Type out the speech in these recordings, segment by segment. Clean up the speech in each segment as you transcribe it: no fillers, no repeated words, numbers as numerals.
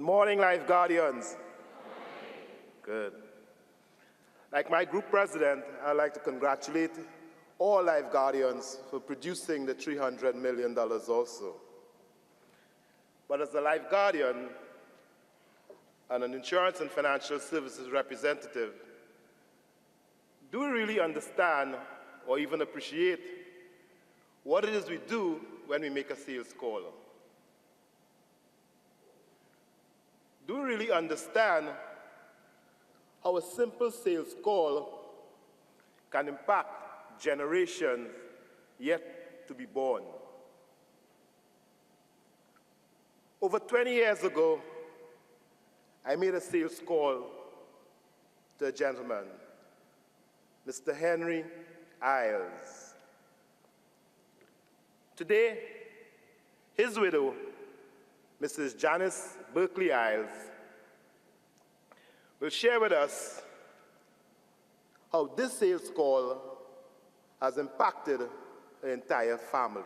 morning, Life Guardians. Good. Like my group president, I'd like to congratulate all Life Guardians for producing the $300 million also. But as a Life Guardian and an insurance and financial services representative, do we really understand or even appreciate what it is we do when we make a sales call? Do we really understand how a simple sales call can impact generations yet to be born? Over 20 years ago, I made a sales call to a gentleman, Mr. Henry Isles. Today, his widow, Mrs. Janice Berkeley Isles, will share with us how this sales call has impacted her entire family.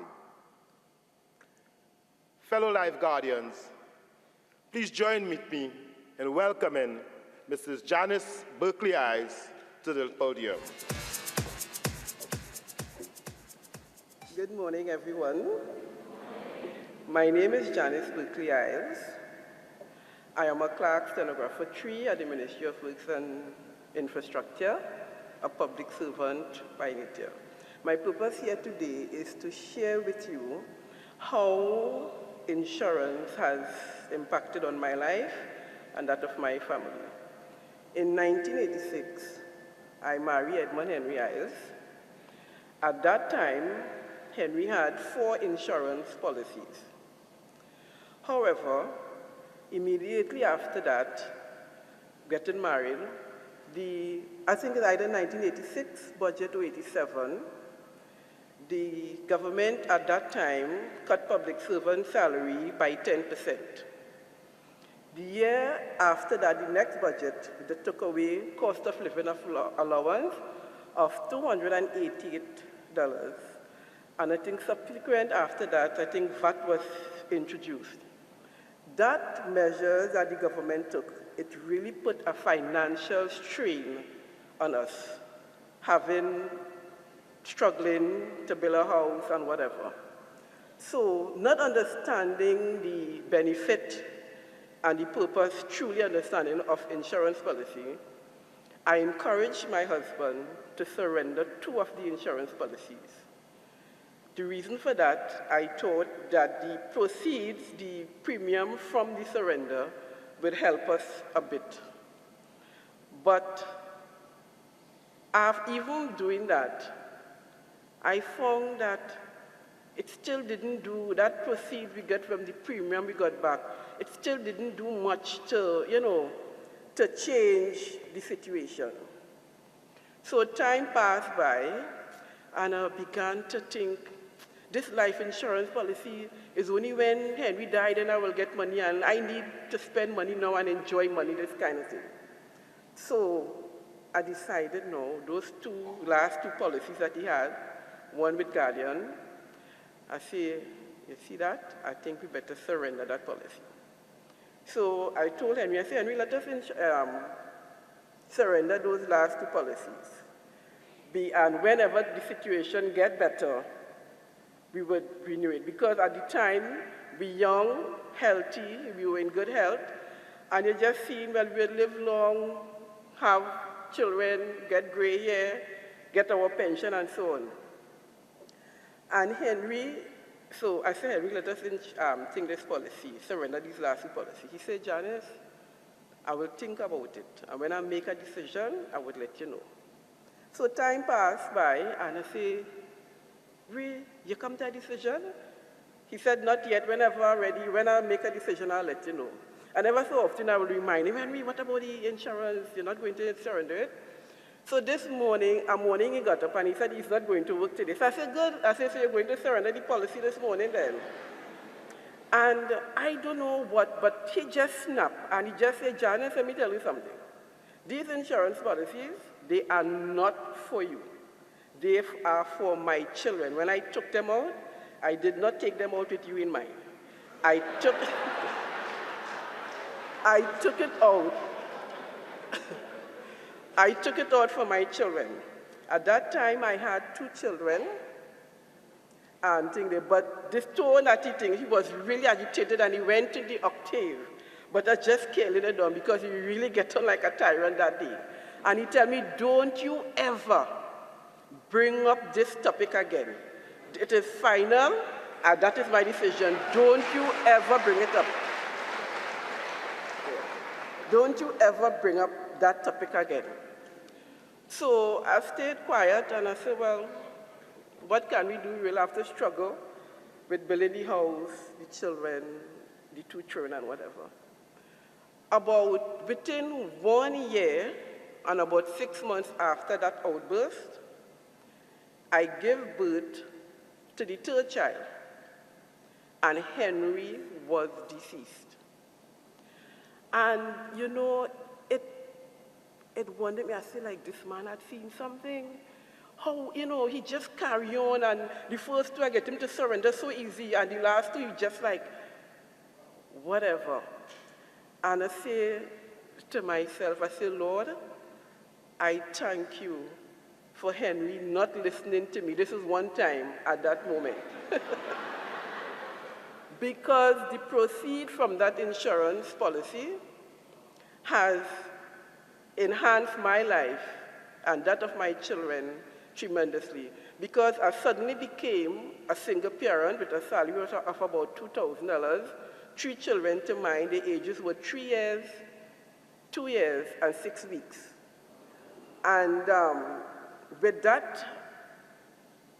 Fellow Life Guardians, please join with me in welcoming Mrs. Janice Berkeley Isles to the podium. Good morning, everyone. My name is Janice Berkeley Isles. I am a clerk stenographer 3 at the Ministry of Works and Infrastructure, a public servant by nature. My purpose here today is to share with you how insurance has impacted on my life and that of my family. In 1986, I married Edmund Henry Isles. At that time, Henry had 4 insurance policies. However, immediately after that, getting married, I think it's either 1986 budget or 87, the government at that time cut public servant salary by 10%. The year after that, the next budget, they took away cost of living allowance of $288. And I think subsequent after that, I think VAT was introduced. That measure that the government took, it really put a financial strain on us, struggling to build a house and whatever. So not understanding the benefit and the purpose, truly understanding of insurance policy, I encouraged my husband to surrender 2 of the insurance policies. The reason for that, I thought that the proceeds, the premium from the surrender, would help us a bit. But after even doing that, I found that it still didn't do, that proceeds we get from the premium we got back, it still didn't do much to, to change the situation. So time passed by, and I began to think, this life insurance policy is only when Henry died and I will get money, and I need to spend money now and enjoy money, this kind of thing. So I decided, no, those last two policies that he had, one with Guardian, I say, you see that? I think we better surrender that policy. So I told Henry, I said, Henry, let us surrender those last 2 policies. And whenever the situation get better, we would renew it. Because at the time, we young, healthy, we were in good health, and you just seen, well, we live long, have children, get gray hair, get our pension, and so on. And Henry, so I said, Henry, let us think this policy, surrender these last 2 policies. He said, Janice, I will think about it, and when I make a decision, I would let you know. So time passed by, and I say, you come to a decision? He said, not yet. Whenever I'm ready, when I make a decision, I'll let you know. And ever so often, I will remind him, Henry, what about the insurance? You're not going to surrender it? So this morning, he got up and he said he's not going to work today. So I said, good. I said, so you're going to surrender the policy this morning then? And I don't know what, but he just snapped and he just said, Janice, let me tell you something. These insurance policies, they are not for you. They are for my children. When I took them out, I did not take them out with you in mind. I took I took it out. I took it out for my children. At that time, I had 2 children, and but this tone that he was really agitated, and he went to the octave. But I just scaled it down because he really get on like a tyrant that day. And he tell me, don't you ever bring up this topic again. It is final, and that is my decision. Don't you ever bring it up. Don't you ever bring up that topic again. So I stayed quiet, and I said, well, what can we do? We'll have to struggle with building the house, the children, the 2 children, and whatever. Within 1 year, and about 6 months after that outburst, I gave birth to the 3rd child, and Henry was deceased. And, it wondered me. I said, like, this man had seen something. How, he just carry on, and the first 2, I get him to surrender so easy, and the last 2, he just like, whatever. And I say to myself, I say, Lord, I thank you for Henry not listening to me. This is one time at that moment. Because the proceeds from that insurance policy has enhanced my life and that of my children tremendously. Because I suddenly became a single parent with a salary of about $2,000, 3 children to mine. The ages were 3 years, 2 years, and 6 weeks. And with that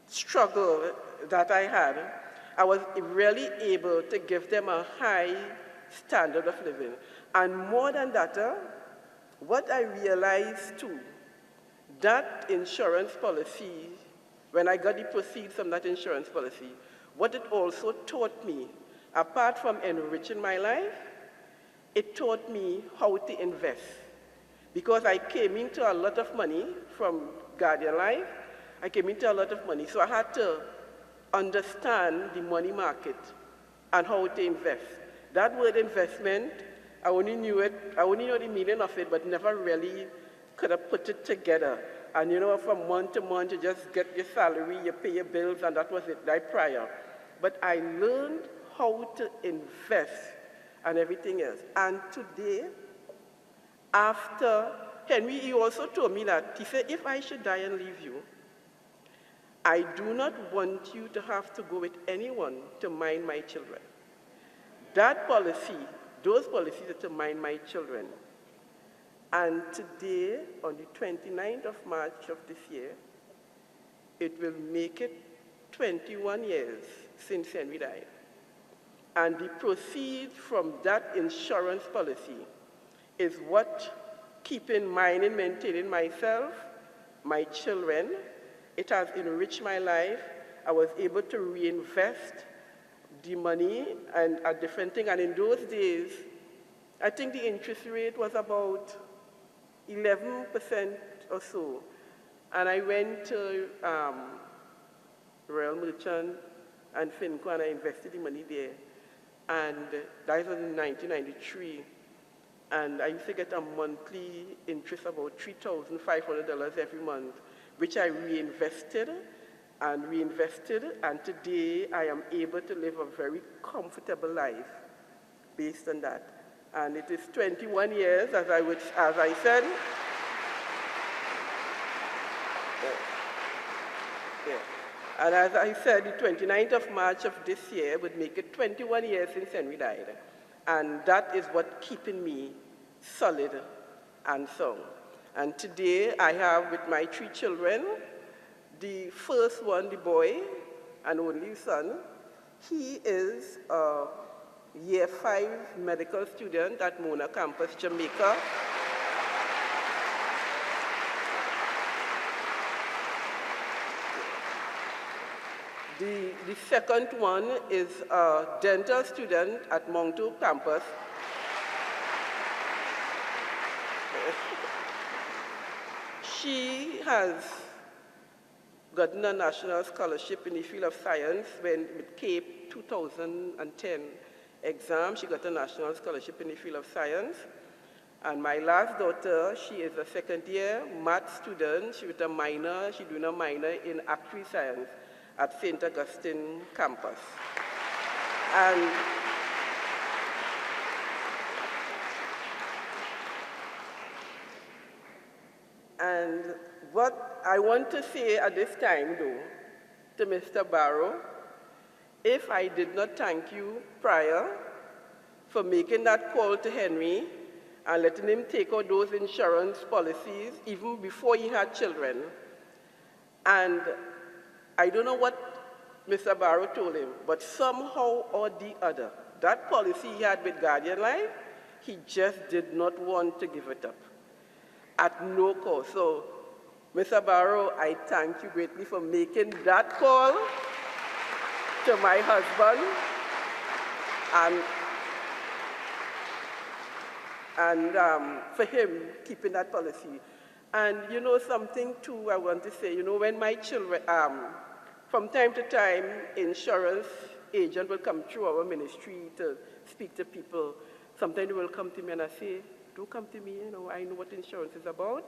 struggle that I had, I was really able to give them a high standard of living. And more than that, what I realized too, that insurance policy, when I got the proceeds from that insurance policy, what it also taught me, apart from enriching my life, it taught me how to invest. Because I came into a lot of money from Guardian Life, I came into a lot of money, so I had to understand the money market and how to invest. That word investment, I only knew the meaning of it, but never really could have put it together. And from month to month, you just get your salary, you pay your bills, and that was it, like prior. But I learned how to invest and everything else. And today, after Henry, he also told me that, he said, if I should die and leave you, I do not want you to have to go with anyone to mind my children. That policy, those policies are to mind my children. And today, on the 29th of March of this year, it will make it 21 years since Henry died. And the proceeds from that insurance policy is what keeping mine and maintaining myself, my children. It has enriched my life. I was able to reinvest the money and a different thing. And in those days, I think the interest rate was about 11% or so. And I went to Royal Merchant and Finco, and I invested the money there. And that was in 1993. And I used to get a monthly interest about $3,500 every month, which I reinvested, and today I am able to live a very comfortable life based on that. And it is 21 years, as I said. Yeah. And as I said, the 29th of March of this year would make it 21 years since Henry died. And that is what keeping me solid and sound. And today I have with my 3 children, the first one, the boy, and only son, he is a year 5 medical student at Mona campus, Jamaica. The second one is a dental student at Moncton campus. She has gotten a national scholarship in the field of science with CAPE 2010 exam. She got a national scholarship in the field of science. And my last daughter, she is a second-year math student. She with a minor. She's doing a minor in actuary science at St. Augustine campus. And what I want to say at this time, though, to Mr. Barrow, if I did not thank you prior for making that call to Henry and letting him take out those insurance policies even before he had children, and I don't know what Mr. Barrow told him, but somehow or the other, that policy he had with Guardian Life, he just did not want to give it up at no cost. So, Mr. Barrow, I thank you greatly for making that call to my husband and for him keeping that policy. And you know something too I want to say, you know, when my children, from time to time, insurance agent will come through our ministry to speak to people. Sometimes they will come to me and I say, don't come to me, you know, I know what insurance is about.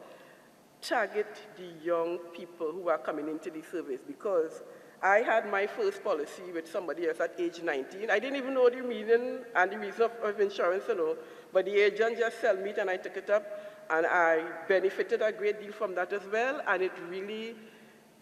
Target the young people who are coming into the service, because I had my first policy with somebody else at age 19. I didn't even know the meaning and the reason of insurance, you know, but the agent just sold me it and I took it up, and I benefited a great deal from that as well, and it really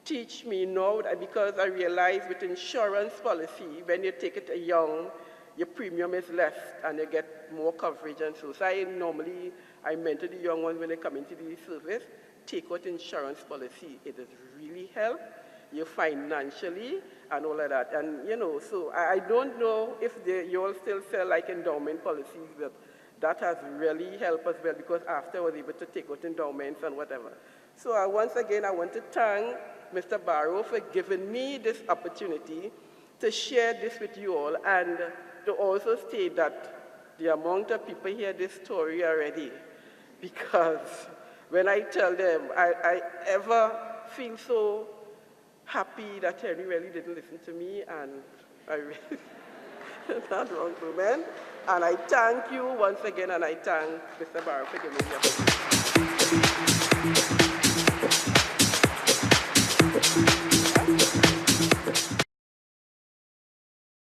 teach me now, because I realize with insurance policy, when you take it young, your premium is less and you get more coverage and so. So I mentor the young ones when they come into the service, take out insurance policy. It has really helped you financially and all of that. And, you know, so I don't know if you all still sell like endowment policies, but that has really helped us well, because after I was able to take out endowments and whatever. So once again, I want to thank Mr. Barrow for giving me this opportunity to share this with you all, and to also state that the amount of people hear this story already, because when I tell them, I ever feel so happy that Henry really didn't listen to me, and I really, not wrong, man. And I thank you once again, and I thank Mr. Barrow for giving me the opportunity.